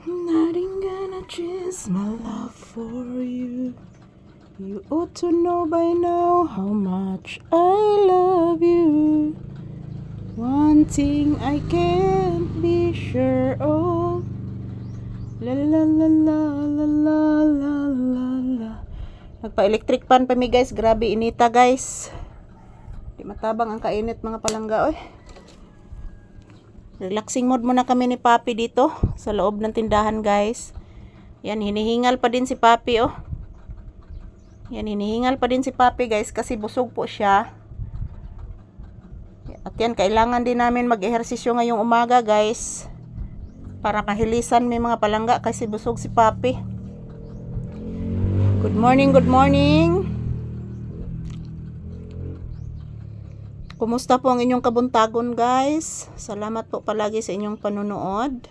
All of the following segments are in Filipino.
Nothing gonna change my love for you. You ought to know by now how much I love you. One thing I can't be sure of. La la la la la la la la la. Nagpa-electric fan pa mi guys. Grabe inita guys. Di matabang ang kainit mga palangga oy. Relaxing mode muna kami ni Papi dito sa loob ng tindahan guys. Yan, hinihingal pa din si Papi oh. Yan, hinihingal pa din si Papi guys kasi busog po siya. At yan, kailangan din namin mag-ehersisyo ngayong umaga guys. Para mahilisan may mga palangga kasi busog si Papi. Good morning, good morning. Kumusta po ang inyong kabuntagon guys? Salamat po palagi sa inyong panunood.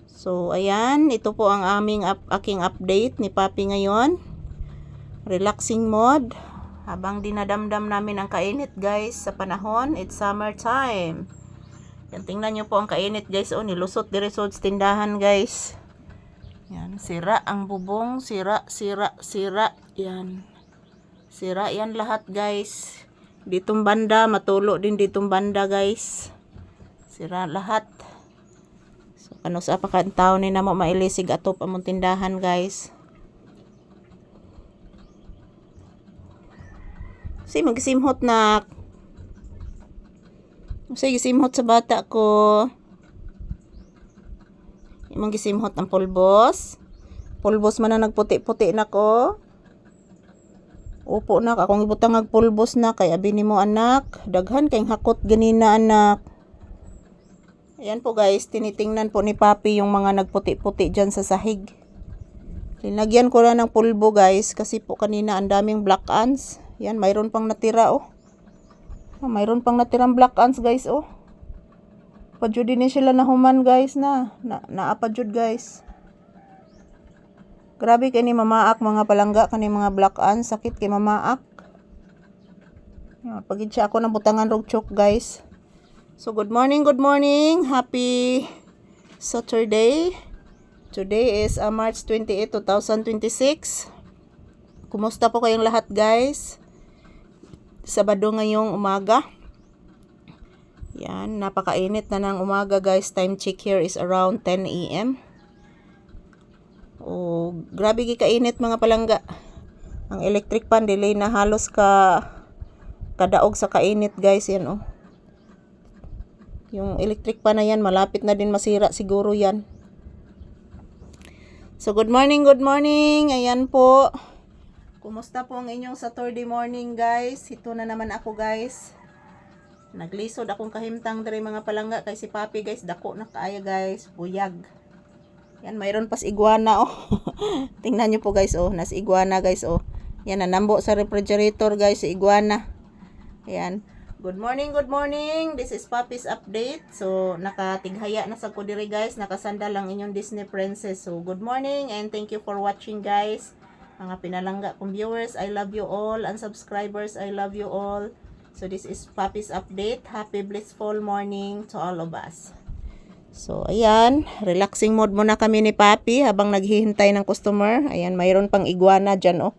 So ayan, ito po ang aking update ni Papi ngayon. Relaxing mode. Habang dinadamdam namin ang kainit guys sa panahon, it's summer time. Yan, tingnan nyo po ang kainit guys. Oh, nilusot diretso sa tindahan guys. Yan, sira ang bubong, sira. Yan. Sira yan lahat guys. Ditong banda, matulo din ditong banda guys. Sira lahat. So, ano sa pakantao ni namo mailisig atop among tindahan guys. Si magsimhot na. Sige, simhot sa bata ko. Imong gisimhot ang pulbos. Pulbos man na nagputi-puti na ko. Upo nak, akong ibutang ang pulbos na kay abi nimo anak. Daghan kayong hakot ganina anak. Ayan po guys, tinitingnan po ni Papi yung mga nagputi-puti dyan sa sahig. Linagyan ko na ng pulbo guys kasi po kanina ang daming black ants. Yan, mayroon pang natira oh. Mayroon pang natirang black ants guys oh. Padyod din sila nahuman guys na. Naapadyod guys. Grabe kay ni mamaak mga palangga kani mga black ants, sakit kay mamaak. Pagid siya ako ng butangan rog chok guys. So good morning, good morning. Happy Saturday. Today is March 28, 2026. Kumusta po kayong lahat guys? Sabado ngayong umaga. Yan, napakainit na ng umaga guys. Time check here is around 10 AM. Oh, grabe kainit mga palangga. Ang electric fan delay na halos kadaog sa kainit guys yan oh. Yung electric fan na yan malapit na din masira siguro yan. So good morning, good morning. Ayan po. Kumusta po ang inyong Saturday morning guys? Ito na naman ako guys. Naglisod akong kahimtang diri mga palangga kay si Papi guys. Dako na kaaya guys. Buyag. Yan, mayroon pas iguana oh. Tingnan nyo po guys oh, nas iguana guys oh. Yan, nanambo sa refrigerator guys, si iguana. Ayan. Good morning, good morning. This is Papi's update. So, nakatighaya na sa ko diri guys. Nakasandal lang inyong Disney princess. So, good morning and thank you for watching guys. Mga pinalangga kong viewers, I love you all. And subscribers, I love you all. So, this is Papi's update. Happy blissful morning to all of us. So, ayan. Relaxing mode muna kami ni Papi habang naghihintay ng customer. Ayan, mayroon pang iguana dyan, oh.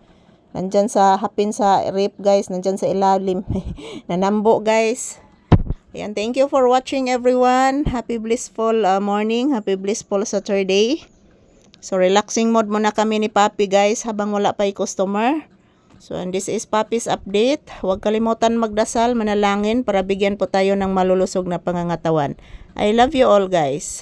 Nandyan sa hapin sa rip, guys. Nandyan sa ilalim. Nanambo, guys. Ayan, thank you for watching, everyone. Happy blissful morning. Happy blissful Saturday. So, relaxing mode muna kami ni Papi, guys, habang wala pa yung customer. So, and this is Papi's update. Huwag kalimutan magdasal, manalangin para bigyan po tayo ng malulusog na pangangatawan. I love you all guys.